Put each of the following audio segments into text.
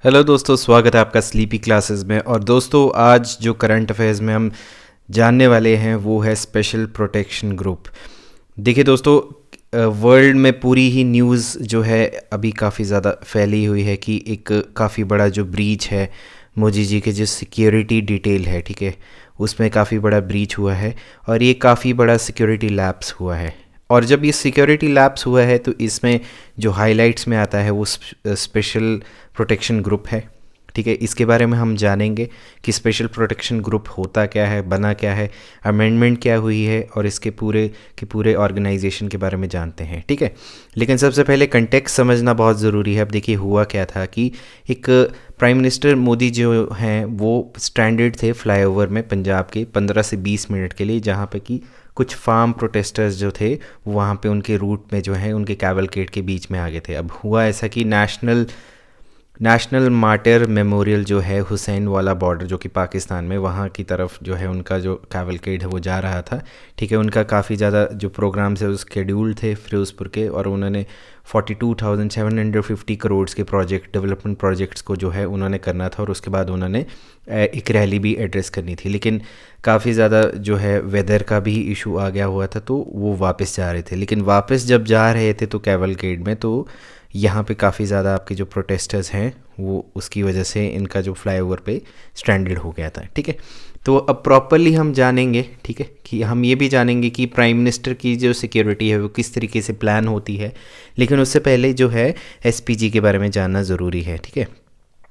Hello दोस्तों, स्वागत है आपका स्लीपी क्लासेस में। और दोस्तों, आज जो करंट अफेयर्स में हम जानने वाले हैं वो है स्पेशल प्रोटेक्शन ग्रुप। देखिए दोस्तों, वर्ल्ड में पूरी ही न्यूज़ जो है अभी काफ़ी ज़्यादा फैली हुई है कि एक काफ़ी बड़ा जो ब्रीच है मोदी जी के जो सिक्योरिटी डिटेल है, ठीक है, उसमें काफ़ी बड़ा ब्रीच हुआ है और ये काफ़ी बड़ा सिक्योरिटी लैप्स हुआ है। और जब ये सिक्योरिटी लैप्स हुआ है तो इसमें जो हाइलाइट्स में आता है वो स्पेशल प्रोटेक्शन ग्रुप है, ठीक है। इसके बारे में हम जानेंगे कि स्पेशल प्रोटेक्शन ग्रुप होता क्या है, बना क्या है, अमेंडमेंट क्या हुई है और इसके पूरे के पूरे ऑर्गेनाइजेशन के बारे में जानते हैं, ठीक है। लेकिन सबसे पहले कंटेक्स्ट समझना बहुत ज़रूरी है। अब देखिए हुआ क्या था कि एक प्राइम मिनिस्टर मोदी जो हैं वो स्ट्रैंडेड थे फ्लाईओवर में पंजाब के 15 से 20 मिनट के लिए, जहाँ पे कि कुछ फार्म प्रोटेस्टर्स जो थे वहाँ पे उनके रूट में जो है उनके कैवलकेड के बीच में आ गए थे। अब हुआ ऐसा कि नेशनल मार्टिर मेमोरियल जो है हुसैन वाला बॉर्डर जो कि पाकिस्तान में, वहाँ की तरफ जो है उनका जो कैवलकेड है वो जा रहा था, ठीक है। उनका काफ़ी ज़्यादा जो प्रोग्राम्स है वो स्केड्यूल थे फिरोज़पुर के, और उन्होंने 42,750 करोड़ के डेवलपमेंट प्रोजेक्ट्स को जो है उन्होंने करना था, और उसके बाद उन्होंने एक रैली भी एड्रेस करनी थी। लेकिन काफ़ी ज़्यादा जो है वेदर का भी इशू आ गया हुआ था, तो वो वापस जा रहे थे। लेकिन वापस जब जा रहे थे तो कैवलकेड में, तो यहाँ पे काफ़ी ज़्यादा आपके जो प्रोटेस्टर्स हैं वो उसकी वजह से इनका जो फ्लाईओवर पे स्ट्रैंडेड हो गया था, ठीक है। तो अब प्रॉपरली हम जानेंगे, ठीक है, कि हम ये भी जानेंगे कि प्राइम मिनिस्टर की जो सिक्योरिटी है वो किस तरीके से प्लान होती है। लेकिन उससे पहले जो है एसपीजी के बारे में जानना ज़रूरी है, ठीक है।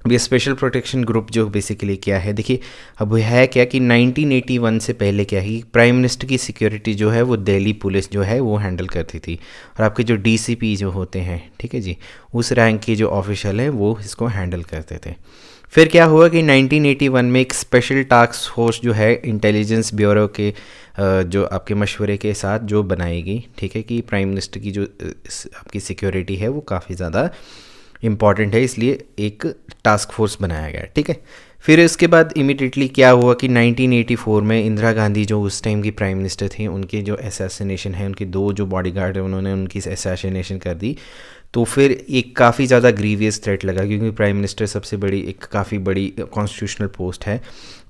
ये स्पेशल प्रोटेक्शन ग्रुप जो बेसिकली क्या है, देखिए अब है क्या कि 1981 से पहले क्या है, प्राइम मिनिस्टर की सिक्योरिटी जो है वो दिल्ली पुलिस जो है वो हैंडल करती थी, और आपके जो डीसीपी जो होते हैं, ठीक है जी, उस रैंक के जो ऑफिशियल है वो इसको हैंडल करते थे। फिर क्या हुआ कि 1981 में एक स्पेशल टास्क फोर्स जो है इंटेलिजेंस ब्यूरो के जो आपके मशवरे के साथ जो बनाई गई, ठीक है, कि प्राइम मिनिस्टर की जो आपकी सिक्योरिटी है वो काफ़ी ज़्यादा इम्पॉर्टेंट है, इसलिए एक टास्क फोर्स बनाया गया, ठीक है। फिर इसके बाद इमिडिएटली क्या हुआ कि 1984 में इंदिरा गांधी जो उस टाइम की प्राइम मिनिस्टर थी, उनके जो असैसिनेशन है, उनके दो जो बॉडीगार्ड है उन्होंने उनकी असैसिनेशन कर दी। तो फिर एक काफ़ी ज़्यादा ग्रीवियस थ्रेट लगा, क्योंकि प्राइम मिनिस्टर सबसे बड़ी एक काफ़ी बड़ी कॉन्स्टिट्यूशनल पोस्ट है।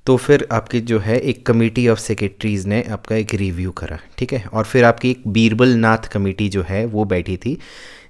तो फिर आपकी जो है एक कमेटी ऑफ सेक्रेटरीज़ ने आपका एक रिव्यू करा, ठीक है। और फिर आपकी एक बीरबल नाथ कमेटी जो है वो बैठी थी,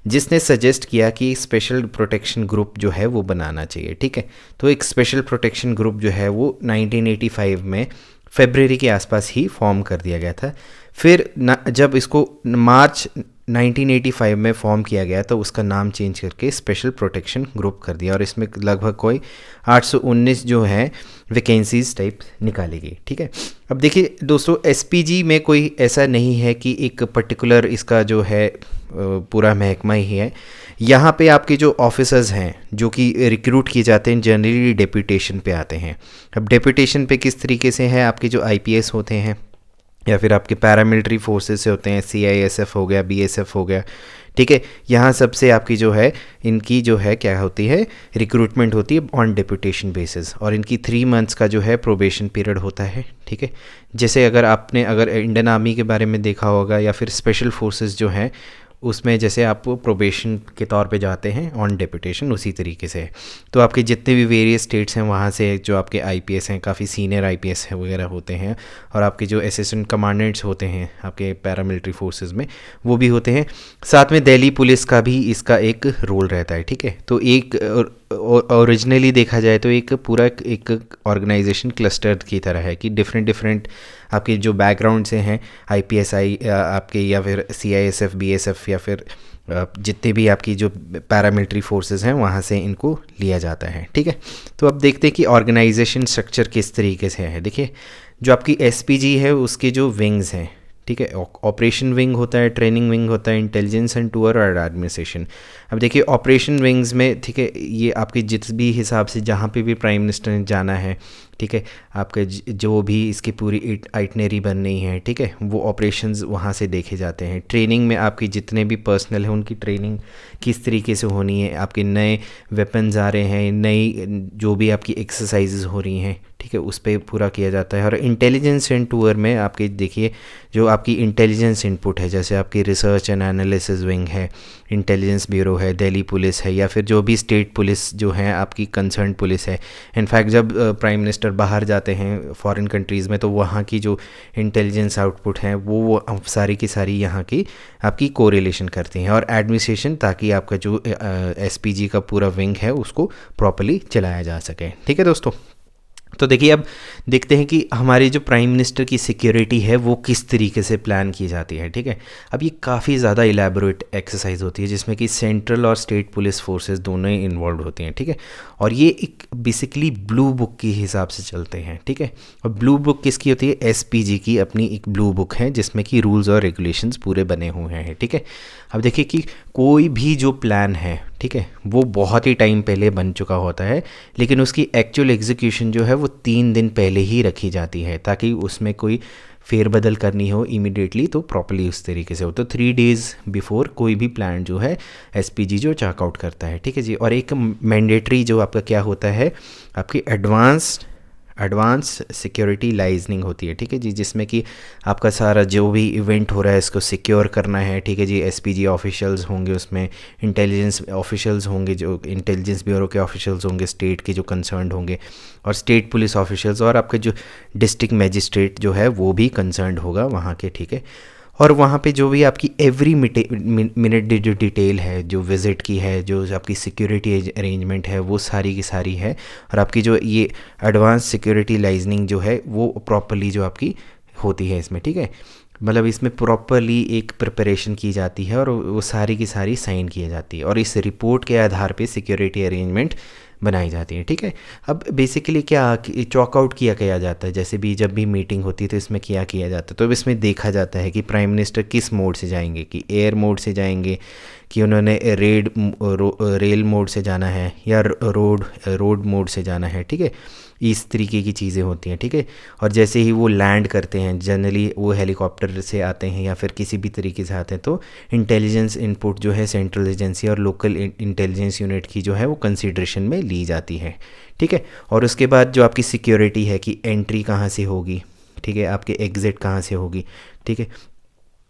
जिसने सजेस्ट किया कि स्पेशल प्रोटेक्शन ग्रुप जो है वो बनाना चाहिए, ठीक है। तो एक स्पेशल प्रोटेक्शन ग्रुप जो है वो 1985 में फरवरी के आसपास ही फॉर्म कर दिया गया था। फिर जब इसको मार्च 1985 में फॉर्म किया गया तो उसका नाम चेंज करके स्पेशल प्रोटेक्शन ग्रुप कर दिया, और इसमें लगभग कोई 819 जो है वैकेंसीज टाइप निकाली गई, ठीक है। अब देखिए दोस्तों, एसपीजी में कोई ऐसा नहीं है कि एक पर्टिकुलर इसका जो है पूरा महकमा ही है। यहाँ पे आपके जो ऑफिसर्स हैं जो कि रिक्रूट किए जाते हैं जनरली डेपुटेशन पे आते हैं। अब डेपुटेशन पे किस तरीके से है, आपके जो आईपीएस होते हैं या फिर आपके पैरामिलिट्री फोर्सेस से होते हैं, सीआईएसएफ हो गया, बीएसएफ हो गया, ठीक है। यहाँ सबसे आपकी जो है इनकी जो है क्या होती है, रिक्रूटमेंट होती है ऑन डेपुटेशन बेसिस, और इनकी 3 मंथ्स का जो है प्रोबेशन पीरियड होता है, ठीक है। जैसे अगर इंडियन आर्मी के बारे में देखा होगा या फिर स्पेशल फोर्सेस जो हैं उसमें जैसे आप प्रोबेशन के तौर पे जाते हैं ऑन डेपुटेशन, उसी तरीके से। तो आपके जितने भी वेरियस स्टेट्स हैं वहाँ से जो आपके आईपीएस हैं, काफ़ी सीनियर आईपीएस है वगैरह होते हैं, और आपके जो असिस्टेंट कमांडेंट्स होते हैं आपके पैरामिलिट्री फोर्सेस में वो भी होते हैं। साथ में दिल्ली पुलिस का भी इसका एक रोल रहता है, ठीक है। तो एक ओरिजिनली देखा जाए तो एक पूरा एक ऑर्गेनाइजेशन क्लस्टर की तरह है कि डिफरेंट आपके जो बैकग्राउंड से हैं, आईपीएसआई आपके या फिर सीआईएसएफ, बीएसएफ या फिर जितने भी आपकी जो पैरामिलिट्री फोर्सेस हैं वहाँ से इनको लिया जाता है, ठीक है। तो अब देखते हैं कि ऑर्गेनाइजेशन स्ट्रक्चर किस तरीके से है। देखिए जो आपकी एसपीजी है उसके जो विंग्स हैं, ठीक है, ऑपरेशन विंग होता है, ट्रेनिंग विंग होता है, इंटेलिजेंस एंड टूर और एडमिनिस्ट्रेशन। अब देखिए ऑपरेशन विंग्स में, ठीक है, ये आपके जिस भी हिसाब से जहाँ पे भी प्राइम मिनिस्टर ने जाना है, ठीक है। आपका जो भी इसकी पूरी आइटनरी बननी है, ठीक है, वो ऑपरेशंस वहाँ से देखे जाते हैं। ट्रेनिंग में आपकी जितने भी पर्सनल हैं उनकी ट्रेनिंग किस तरीके से होनी है, आपके नए वेपन्स आ रहे हैं, नई जो भी आपकी एक्सरसाइजेज हो रही हैं, ठीक है, उस पर पूरा किया जाता है। और इंटेलिजेंस एंड टूर में आपके देखिए जो आपकी इंटेलिजेंस इनपुट है, जैसे आपकी रिसर्च एंड एनालिसिस विंग है, इंटेलिजेंस ब्यूरो है, दिल्ली पुलिस है, या फिर जो भी स्टेट पुलिस जो है आपकी कंसर्न पुलिस है। इनफैक्ट जब प्राइम मिनिस्टर बाहर जाते हैं फॉरेन कंट्रीज़ में, तो वहाँ की जो इंटेलिजेंस आउटपुट है वो सारी की सारी यहाँ की आपकी कोरिलेशन करती हैं और एडमिनिस्ट्रेशन, ताकि आपका जो एसपीजी का पूरा विंग है उसको प्रॉपर्ली चलाया जा सके। ठीक है दोस्तों, तो देखिए अब देखते हैं कि हमारी जो प्राइम मिनिस्टर की सिक्योरिटी है वो किस तरीके से प्लान की जाती है। ठीक है, अब ये काफ़ी ज़्यादा इलेबोरेट एक्सरसाइज होती है जिसमें कि सेंट्रल और स्टेट पुलिस फोर्सेस दोनों ही इन्वॉल्व होती हैं। ठीक है, और ये एक बेसिकली ब्लू बुक के हिसाब से चलते हैं। ठीक है, और ब्लू बुक किसकी होती है? एसपीजी की अपनी एक ब्लू बुक है जिसमें कि रूल्स और रेगुलेशंस पूरे बने हुए हैं। ठीक है, अब देखिए कि कोई भी जो प्लान है, ठीक है, वो बहुत ही टाइम पहले बन चुका होता है, लेकिन उसकी एक्चुअल एग्जीक्यूशन जो है वो 3 दिन पहले ही रखी जाती है, ताकि उसमें कोई फेरबदल करनी हो इमीडिएटली तो प्रॉपर्ली उस तरीके से हो। तो 3 डेज़ बिफोर कोई भी प्लान जो है एसपीजी जो चेकआउट करता है। ठीक है जी, और एक मैंडेटरी जो आपका क्या होता है, आपकी एडवांस सिक्योरिटी लाइजनिंग होती है। ठीक है जी, जिसमें कि आपका सारा जो भी इवेंट हो रहा है इसको सिक्योर करना है। ठीक है जी, एसपीजी ऑफिशियल्स होंगे, उसमें इंटेलिजेंस ऑफिशियल्स होंगे, जो इंटेलिजेंस ब्यूरो के ऑफिशियल्स होंगे, स्टेट के जो कंसर्न्ड होंगे, और स्टेट पुलिस ऑफिशियल्स, और आपके जो डिस्ट्रिक्ट मैजिस्ट्रेट जो है वो भी कंसर्न्ड होगा वहाँ के। ठीक है, और वहाँ पे जो भी आपकी एवरी मिनट जो डिटेल है, जो विज़िट की है, जो आपकी सिक्योरिटी अरेंजमेंट है, वो सारी की सारी है। और आपकी जो ये एडवांस सिक्योरिटी लाइजनिंग जो है वो प्रॉपरली जो आपकी होती है इसमें। ठीक है, मतलब इसमें प्रॉपरली एक प्रिपरेशन की जाती है और वो सारी की सारी साइन की जाती है, और इस रिपोर्ट के आधार पे सिक्योरिटी अरेंजमेंट बनाई जाती है। ठीक है, अब बेसिकली क्या चॉकआउट किया जाता है, जैसे भी जब भी मीटिंग होती है तो इसमें क्या किया जाता है, तो इसमें देखा जाता है कि प्राइम मिनिस्टर किस मोड से जाएंगे, कि एयर मोड से जाएंगे, कि उन्होंने रेल मोड से जाना है, या रोड मोड से जाना है। ठीक है, इस तरीके की चीज़ें होती हैं। ठीक है, और जैसे ही वो लैंड करते हैं, जनरली वो हेलीकॉप्टर से आते हैं या फिर किसी भी तरीके से आते हैं, तो इंटेलिजेंस इनपुट जो है सेंट्रल एजेंसी और लोकल इंटेलिजेंस यूनिट की जो है वो कंसीडरेशन में ली जाती है। ठीक है, और उसके बाद जो आपकी सिक्योरिटी है कि एंट्री कहाँ से होगी, ठीक है, आपके एग्ज़िट कहाँ से होगी। ठीक है,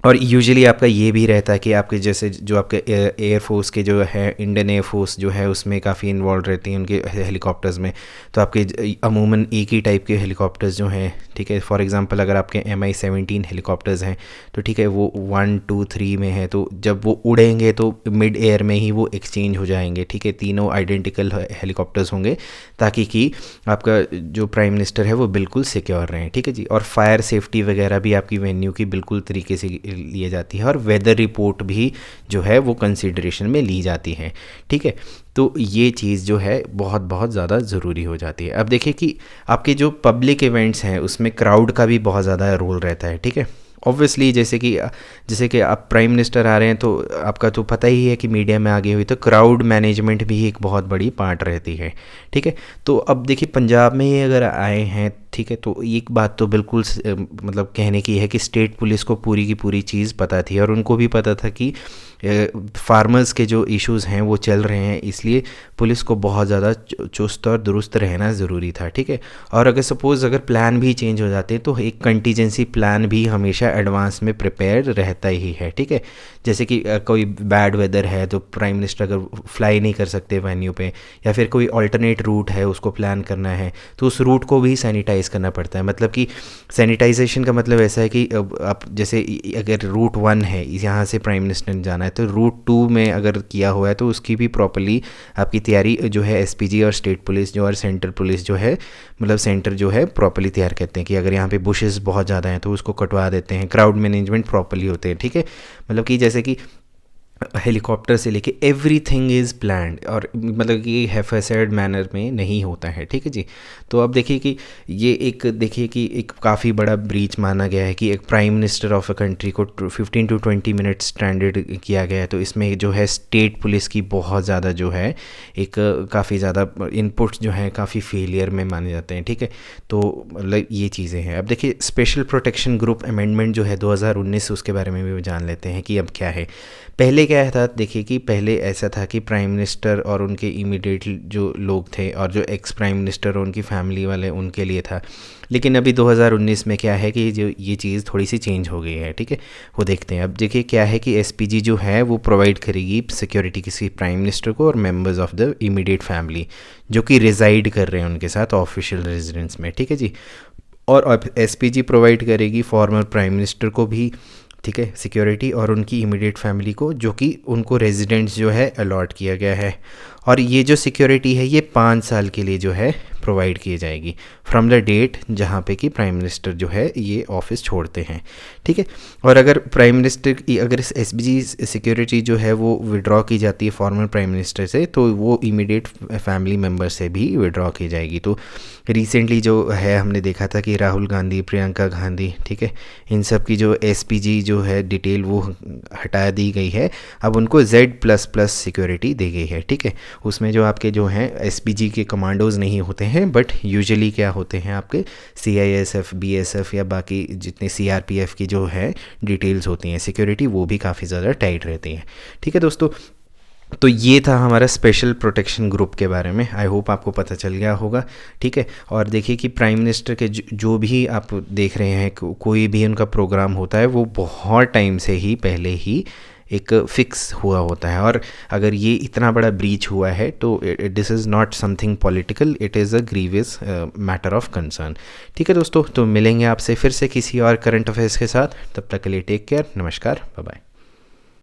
और यूजुअली आपका ये भी रहता है कि आपके जैसे जो आपके एयरफोर्स के जो है, इंडियन एयरफोर्स जो है उसमें काफ़ी इन्वॉल्व रहती हैं उनके हेलीकॉप्टर्स में, तो आपके अमूमन एक ही टाइप के हेलीकॉप्टर्स जो हैं। ठीक है, फॉर एग्जांपल अगर आपके MI-17 हेलीकॉप्टर्स हैं तो ठीक है, वो 1, 2, 3 में है, तो जब वो उड़ेंगे तो मिड एयर में ही वो एक्सचेंज हो जाएंगे। ठीक है, तीनों आइडेंटिकल हेलीकॉप्टर्स होंगे, ताकि कि आपका जो प्राइम मिनिस्टर है वो बिल्कुल सिक्योर रहें। ठीक है जी, और फायर सेफ्टी वगैरह भी आपकी वेन्यू की बिल्कुल तरीके से लिए जाती है, और वेदर रिपोर्ट भी जो है वो कंसीडरेशन में ली जाती है। ठीक है, तो ये चीज़ जो है बहुत बहुत ज़्यादा ज़रूरी हो जाती है। अब देखिए कि आपके जो पब्लिक इवेंट्स हैं उसमें क्राउड का भी बहुत ज़्यादा रोल रहता है। ठीक है, ऑब्वियसली जैसे कि आप प्राइम मिनिस्टर आ रहे हैं तो आपका तो पता ही है कि मीडिया में आगे हुई, तो क्राउड मैनेजमेंट भी एक बहुत बड़ी पार्ट रहती है। ठीक है, तो अब देखिए पंजाब में ही अगर आए हैं, ठीक है, तो एक बात तो बिल्कुल मतलब कहने की है कि स्टेट पुलिस को पूरी की पूरी चीज़ पता थी, और उनको भी पता था कि फार्मर्स के जो इश्यूज़ हैं वो चल रहे हैं, इसलिए पुलिस को बहुत ज़्यादा चुस्त और दुरुस्त रहना ज़रूरी था। ठीक है, और अगर प्लान भी चेंज हो जाते हैं तो एक कंटीजेंसी प्लान भी हमेशा एडवांस में प्रिपेयर रहता ही है। ठीक है, जैसे कि कोई बैड वेदर है तो प्राइम मिनिस्टर अगर फ्लाई नहीं कर सकते वेन्यू पे, या फिर कोई अल्टरनेट रूट है उसको प्लान करना है, तो उस रूट को भी सैनिटाइज़ करना पड़ता है। मतलब कि सैनिटाइजेशन का मतलब ऐसा है कि आप जैसे अगर रूट 1 है, यहाँ से प्राइम मिनिस्टर ने जाना है, तो रूट 2 में अगर किया हुआ है तो उसकी भी प्रॉपर्ली आपकी तैयारी जो है एसपीजी और स्टेट पुलिस जो और सेंट्रल पुलिस जो है, मतलब सेंटर जो है प्रॉपर्ली तैयार करते हैं कि अगर यहाँ पे बुशेस बहुत ज़्यादा हैं तो उसको कटवा देते हैं। क्राउड मैनेजमेंट प्रॉपर्ली होते हैं। ठीक है, मतलब कि जैसे कि हेलीकॉप्टर से लेके एवरीथिंग इज़ प्लान्ड, और मतलब कि हैफेसेड मैनर में नहीं होता है, ठीक है जी। तो अब देखिए कि ये एक, देखिए कि एक काफ़ी बड़ा ब्रीच माना गया है कि एक prime minister of a country को 15 to 20 मिनट्स स्टैंडर्ड किया गया है। तो इसमें जो है स्टेट पुलिस की बहुत ज़्यादा जो है एक काफ़ी ज़्यादा इनपुट्स जो हैं काफ़ी फेलियर में माने जाते हैं, ठीक है। तो मतलब ये चीज़ें हैं। अब देखिए स्पेशल प्रोटेक्शन ग्रुप अमेंडमेंट जो है 2019, उसके बारे में भी जान लेते हैं कि अब क्या है। पहले क्या था, देखिए कि पहले ऐसा था कि प्राइम मिनिस्टर और उनके इमीडिएट जो लोग थे और जो एक्स प्राइम मिनिस्टर और उनकी फैमिली वाले, उनके लिए था। लेकिन अभी 2019 में क्या है कि जो ये चीज़ थोड़ी सी चेंज हो गई है, ठीक है। वो देखते हैं। अब देखिए क्या है कि एसपीजी जो है वो प्रोवाइड करेगी सिक्योरिटी किसी प्राइम मिनिस्टर को और members of the immediate family जो कि रिजाइड कर रहे हैं उनके साथ ऑफिशियल रेजिडेंस में, ठीक है जी। और एसपीजी प्रोवाइड करेगी फॉर्मर प्राइम मिनिस्टर को भी, ठीक है, सिक्योरिटी, और उनकी इमीडिएट फैमिली को जो कि उनको रेजिडेंट्स जो है अलॉट किया गया है। और ये जो सिक्योरिटी है ये 5 साल के लिए जो है प्रोवाइड की जाएगी फ्रॉम द डेट जहाँ पे कि प्राइम मिनिस्टर जो है ये ऑफिस छोड़ते हैं, ठीक है। और अगर प्राइम मिनिस्टर की अगर एसपीजी सिक्योरिटी जो है वो विड्रॉ की जाती है फॉर्मर प्राइम मिनिस्टर से, तो वो इमीडिएट फैमिली मेम्बर से भी विड्रॉ की जाएगी। तो रिसेंटली जो है हमने देखा था कि राहुल गांधी, प्रियंका गांधी, ठीक है, इन सब की जो एसपीजी जो है डिटेल वो हटा दी गई है। अब उनको Z++ सिक्योरिटी दी गई है, ठीक है। उसमें जो आपके जो हैं एसपीजी के कमांडोज नहीं होते हैं, बट यूजुअली क्या होते हैं आपके CISF, BSF या बाकी जितने CRPF की जो है डिटेल्स होती हैं सिक्योरिटी, वो भी काफ़ी ज़्यादा टाइट रहती हैं, ठीक है दोस्तों। तो ये था हमारा स्पेशल प्रोटेक्शन ग्रुप के बारे में। आई होप आपको पता चल गया होगा, ठीक है। और देखिए कि प्राइम मिनिस्टर के जो भी आप देख रहे हैं कोई भी उनका प्रोग्राम होता है वो बहुत टाइम से ही पहले ही एक फिक्स हुआ होता है। और अगर ये इतना बड़ा ब्रीच हुआ है तो this is not something political, it is a grievous matter of concern, ठीक है दोस्तों। तो मिलेंगे आपसे फिर से किसी और करंट अफेयर्स के साथ, तब तक के लिए टेक केयर, नमस्कार, बाय बाय।